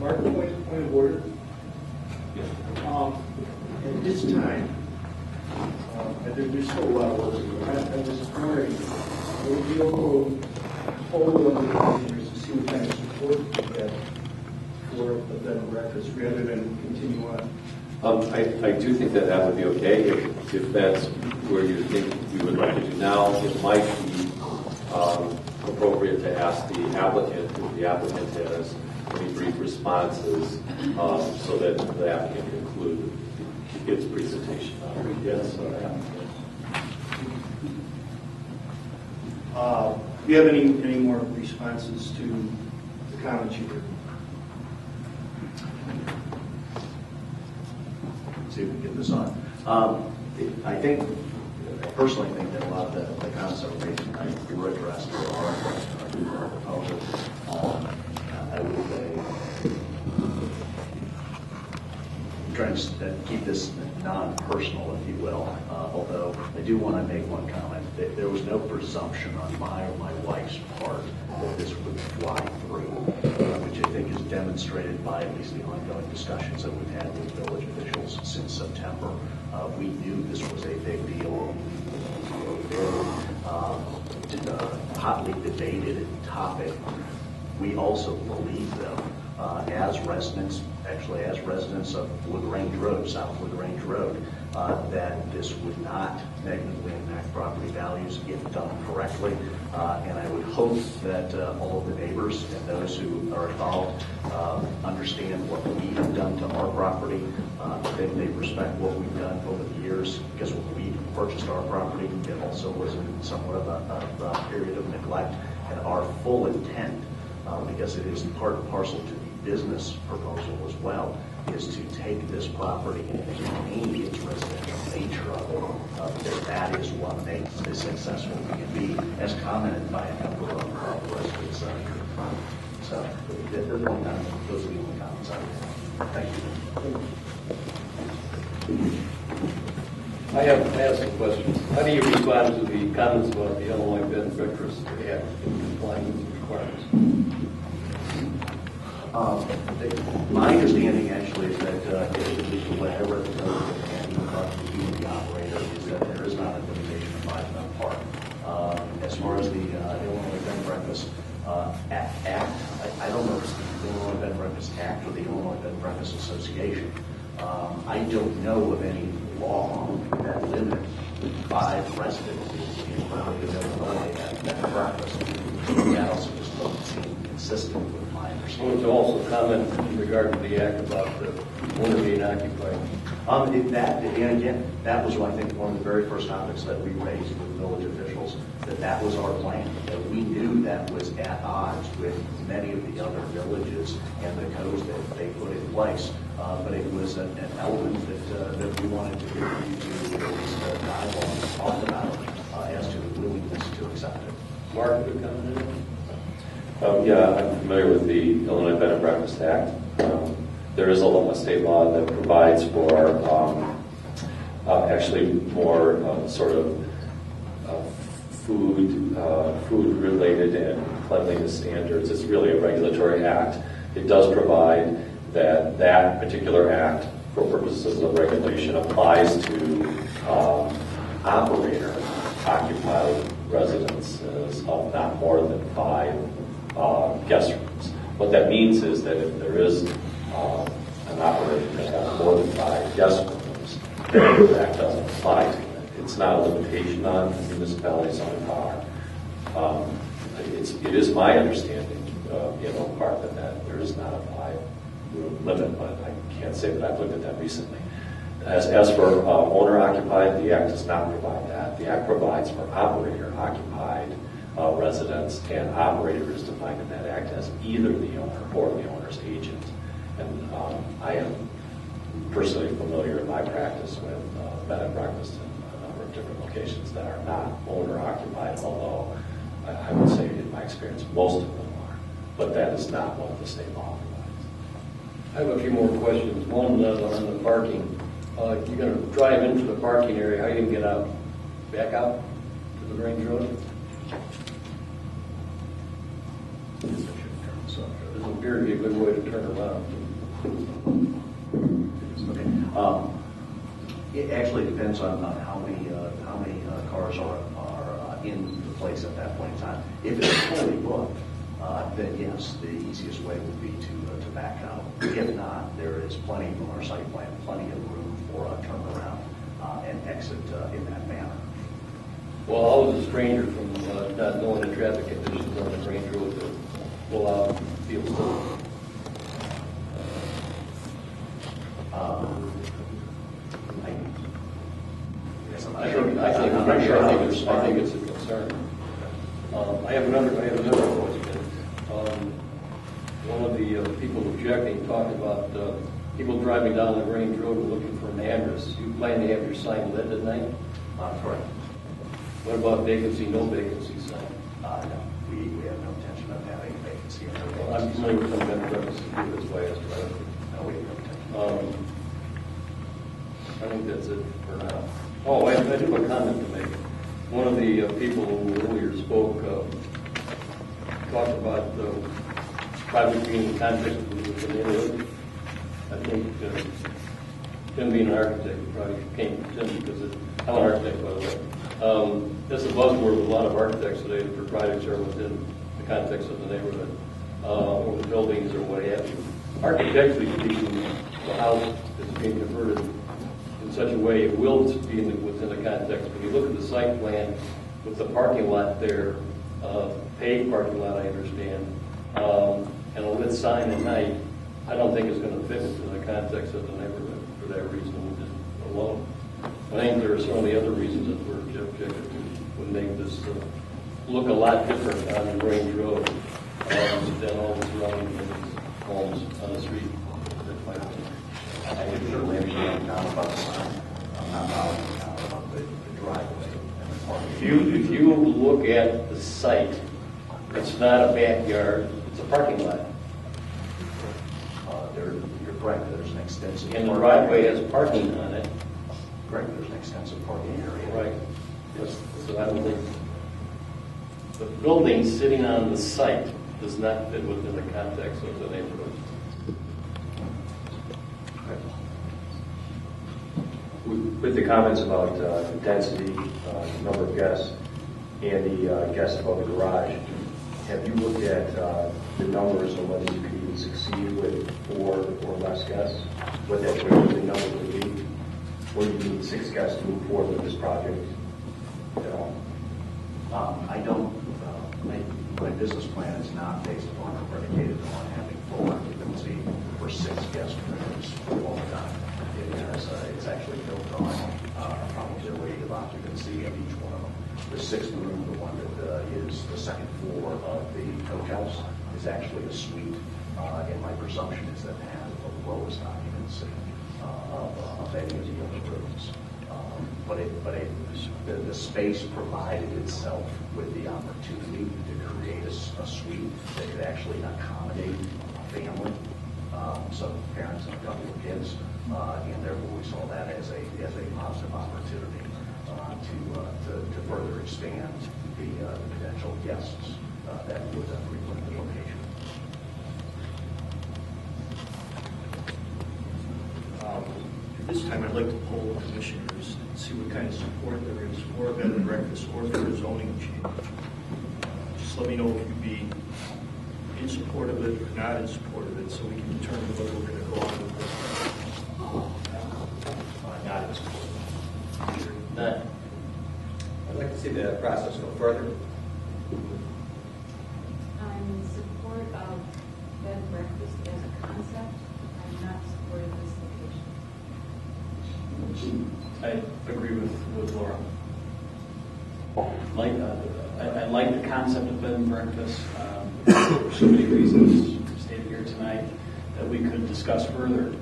Mark, point of order. At this time, there's still a lot of work to do. I was wondering, would you go hold on the engineers to see what kind of support you get for the bed and breakfast rather than continue on? I do think that would be okay if that's where you think you would like to do now. It might be appropriate to ask the applicant if the applicant has any brief responses so that the applicant can conclude its presentation. Yes. Do you have any more responses to the comments you heard? See if we can get this on. I personally think that a lot of the comments that were made tonight were addressed to our proposal. I would say, I'm trying to keep this non-personal, if you will, although I do want to make one comment. There was no presumption on my or my wife's part that this would fly through, which I think is demonstrated by at least the ongoing discussions that we've had with village officials since September. We knew this was a big deal. Hotly debated topic. We also believe them as residents of Wood Range Road, South Wood Range Road, that this would not negatively impact property values if done correctly. And I would hope that all of the neighbors and those who are involved understand what we have done to our property, that they respect what we've done over the years, because when we purchased our property, it also was in somewhat of a period of neglect, and our full intent, because it is part and parcel to the business proposal as well, is to take this property and maintain its residential nature of it. That is what makes this successful we can be, as commented by a number of residents. So at this point, those are the only comments I have. Thank you. I have some questions. How do you respond to the comments about the Illinois Bed and Breakfast Act in compliance with requirements? My understanding actually is that the way I read the note and the operator is that there is not a limitation of 5 minute park. As far as the Illinois Bed and Breakfast Act, I don't know if it's the Illinois Bed and Breakfast Act or the Illinois Bed and Breakfast Association. I don't know of any law that limits 5 residents in Illinois at bed and breakfast. That also just doesn't seem consistent with my understanding. To also comment in regard to the act about the owner being occupied. And again, that was, I think, one of the very first topics that we raised with village officials, that was our plan, that we knew that was at odds with many of the other villages and the codes that they put in place. But it was an element that we wanted to continue to dialogue and talk about as to the willingness to accept it. Mark, good comment. Yeah, I'm familiar with the Illinois Bed and Breakfast Act. There is a state law that provides for actually more sort of food-related and cleanliness standards. It's really a regulatory act. It does provide that particular act, for purposes of regulation, applies to operator-occupied residences of not more than 5 guest rooms. What that means is that if there is an operator that has more than 5 guest rooms, that doesn't apply to it. It's not a limitation on municipalities on power. It is my understanding in Oak Park that there is not a 5-room limit, but I can't say that I've looked at that recently. As for owner-occupied, the Act does not provide that. The Act provides for operator-occupied residents, and operator is defined in that Act as either the owner or the owner's agent. And I am personally familiar in my practice with bed and breakfast in a number of different locations that are not owner-occupied, although I would say in my experience most of them are. But that is not what the state law provides. I have a few more questions. One on the parking. You're going to drive into the parking area. How are you going to get out? Back out to the Range Road? This doesn't appear to be a good way to turn around. Okay. It actually depends on how many cars are in the place at that point in time. If it's fully booked, then yes, the easiest way would be to back out. If not, there is plenty from our site plan, plenty of room for a turnaround and exit in that manner. Well, I was a stranger from not knowing the traffic conditions on the Range Road to pull out field stuff. I think it's a concern. I have another question. One of the people objecting talked about people driving down the Range Road and looking for an address. You plan to have your sign lit at night? Correct. What about vacancy, no vacancy sign? No, we have no intention of having vacancy. Well, I'm familiar with some kind of premises here, that's why I asked about it. No, we have no intention. I think that's it for now. Oh, I do have a comment to make. One of the people who earlier spoke talked about the project being in context with the neighborhood. I think Tim being an architect, he probably came from Tim because I'm an architect, by the way. That's a buzzword with a lot of architects today that their projects are within the context of the neighborhood or the buildings or what have you. Architecturally speaking, the house is being converted in such a way it will be within the context. When you look at the site plan with the parking lot there, paved parking lot, I understand, and a lit sign at night, I don't think it's going to fit into the context of the neighborhood for that reason alone. I think there are certainly other reasons that we're objective to would make this look a lot different on the Range Road than all the surrounding homes on the street. I can certainly understand down about the sign. I'm not bothering down about the driveway and the parking. If you look at the site, it's not a backyard, it's a parking lot. You're correct, there's an extensive. And the driveway has parking on it. Correct, there's an extensive parking area. Right. Yes. So I don't think the building sitting on the site does not fit within the context of the neighborhood. With the comments about the density, number of guests, and the guests above the garage, have you looked at the numbers and whether you could even succeed with 4 or less guests? What that the number would be? Or do you need 6 guests to move forward with this project at all? I don't, my business plan is not based upon or predicated on having full occupancy for 6 guest rooms for all the time. It's actually built on probability of occupancy of each one of them. The 6th room, the one that is the 2nd floor of the coach house, is actually a suite, and my presumption is that it has the lowest occupancy of any of the other rooms. But the space provided itself with the opportunity to create a suite that could actually accommodate a family, some parents and a couple of kids, and therefore we saw that as a positive opportunity to further expand the potential guests that would frequent the location. At this time, I'd like to poll the commissioners and see what kind of support there is for a bed and breakfast or for a zoning change. Just let me know if you'd be in support of it or not in support of it, so we can determine whether we're going to go on with it. Not in support. None. I'd like to see the process go further. I'm in support of bed and breakfast as a concept. I'm not supportive of this location. I agree with Laura. I like the concept of bed and breakfast. For so many reasons stated here tonight that we could discuss further.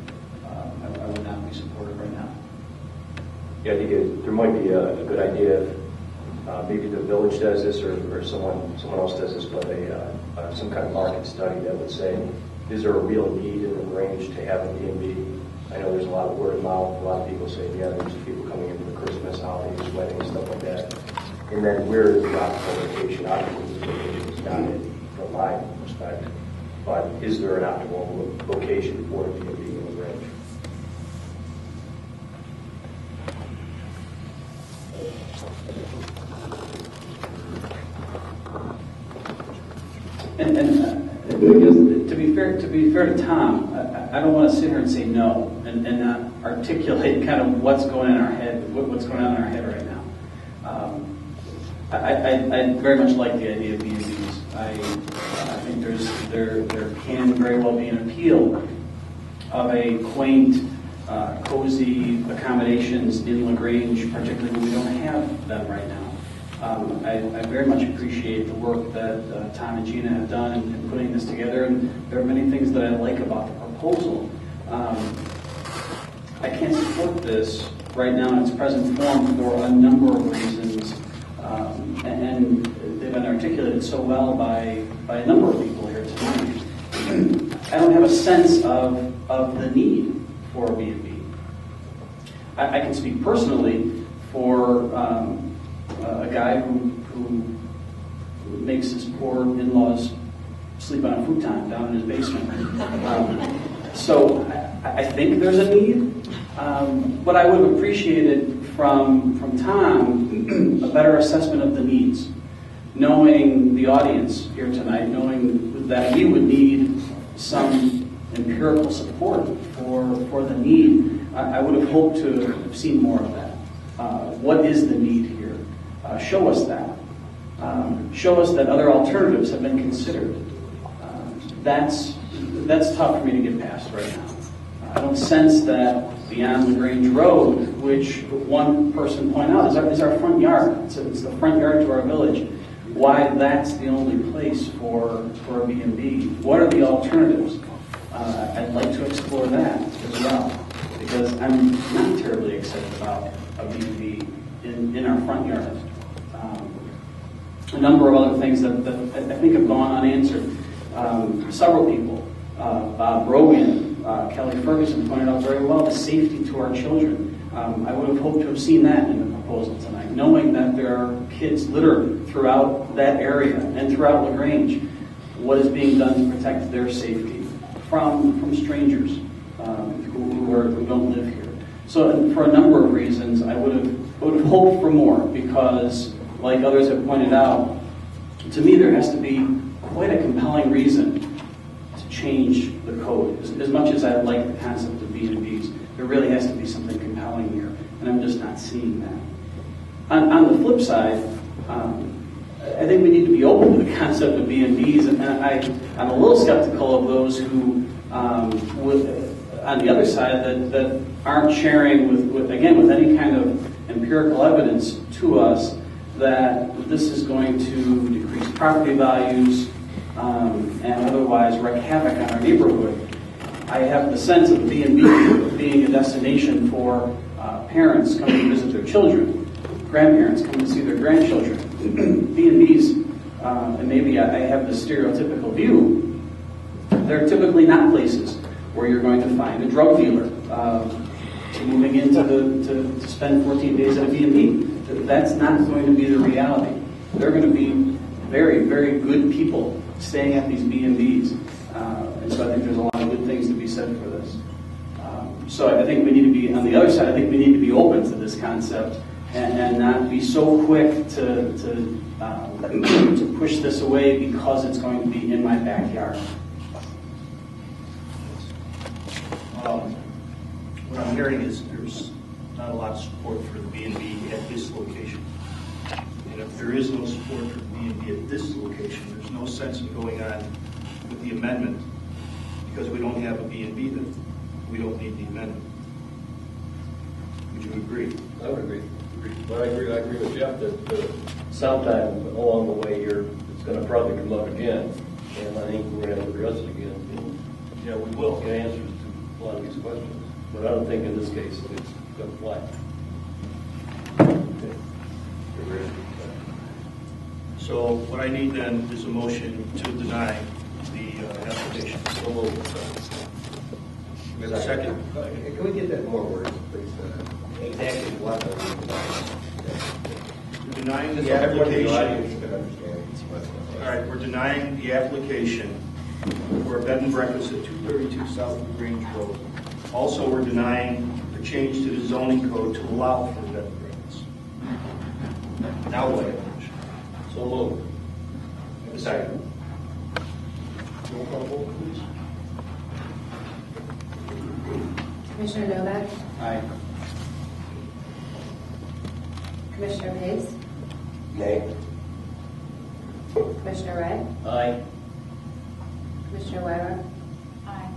I would not be supportive right now. Yeah, I think there might be a good idea if maybe the village does this or someone else does this, but some kind of market study that would say, is there a real need in the Range to have a B&B? I know there's a lot of word of mouth. A lot of people say, yeah, there's people coming in for Christmas, holidays, weddings, stuff like that. And then where is the optimal location? Obviously, the location is not it from my perspective. but is there an optimal location for a B&B in LaGrange? Because to be fair to Tom, I don't want to sit here and say no and not articulate kind of what's going on in our head, what's going on in our head right now. I very much like the idea of B&Bs. I think there can very well be an appeal of a quaint, cozy accommodations in LaGrange, particularly when we don't have them right now. I very much appreciate the work that Tom and Gina have done in putting this together, and there are many things that I like about the proposal. I can't support this right now in its present form for a number of reasons, and they've been articulated so well by a number of people here tonight. I don't have a sense of the need for a B&B. I can speak personally for a guy who makes his poor in-laws sleep on a futon down in his basement. So I think there's a need, but I would have appreciated from Tom a better assessment of the needs, knowing the audience here tonight, knowing that we would need some empirical support for the need. I would have hoped to have seen more of that. What is the need here? Show us that. Show us that other alternatives have been considered. That's tough for me to get past right now. I don't sense that beyond LaGrange Road, which one person pointed out is our front yard. It's the front yard to our village. Why that's the only place for a B&B? What are the alternatives? I'd like to explore that as well, because I'm not terribly excited about a B&B in our front yard. A number of other things that I think have gone unanswered. Several people, Bob Brogan, Kelly Ferguson pointed out very well the safety to our children. I would have hoped to have seen that in the proposal tonight, knowing that there are kids littered throughout that area and throughout LaGrange. What is being done to protect their safety from strangers who don't live here? So for a number of reasons, I would have hoped for more, because like others have pointed out, to me there has to be quite a compelling reason to change the code. As much as I like the concept of B&Bs, there really has to be something compelling here, and I'm just not seeing that. On the flip side, I think we need to be open to the concept of B&Bs, and I'm a little skeptical of those who, on the other side, that aren't sharing with any kind of empirical evidence to us that this is going to decrease property values and otherwise wreak havoc on our neighborhood. I have the sense of B&B being a destination for parents coming to visit their children, grandparents coming to see their grandchildren. B&Bs, and maybe I have the stereotypical view, they're typically not places where you're going to find a drug dealer moving in to spend 14 days at a B&B. That's not going to be the reality. They're going to be very, very good people staying at these B&Bs. And so I think there's a lot of good things to be said for this. So I think we need to be, on the other side, I think we need to be open to this concept and not be so quick to push this away because it's going to be in my backyard. What I'm hearing is there's not a lot of support for the B&B at this location. And if there is no support for the B&B at this location, there's no sense in going on with the amendment, because we don't have a B&B then. We don't need the amendment. Would you agree? I would agree. But I agree with Jeff that sometime along the way here, it's going to probably come up again, and I think we're going to have to address it again. Yeah, we will. Get answers to a lot of these questions. But I don't think in this case it's going to fly. So what I need then is a motion to deny the application. So moved. We have a second. Can we get that more words, please? Exactly what are We're denying this everybody in the application. audience can understand. All right, we're denying the application for a bed and breakfast at 232 South LaGrange Road. Also, we're denying a change to the zoning code to allow for bed and breakfast. Now, what? So moved. Have a second. Roll call vote, please. Commissioner Novak? Aye. Commissioner Pace? Nay. Commissioner Ray? Aye. Commissioner Wyra? Aye.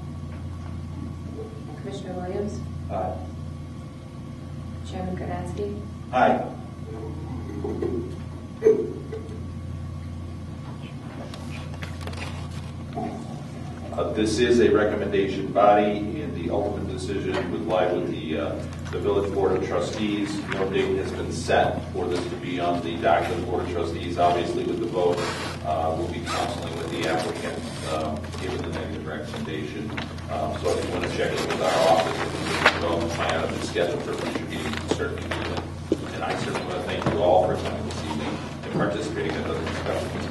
Commissioner Williams? Aye. Chairman Karnatsky? Aye. This is a recommendation body, and the ultimate decision would lie with the Village Board of Trustees. No date has been set for this to be on the docket of the Board of Trustees. Obviously, with the vote, we'll be counseling with the applicant, given the negative recommendation. So if you want to check it with our office, if the development plan has been scheduled for future meetings, we certainly do that. And I certainly want to thank you all for coming this evening and participating in the discussion.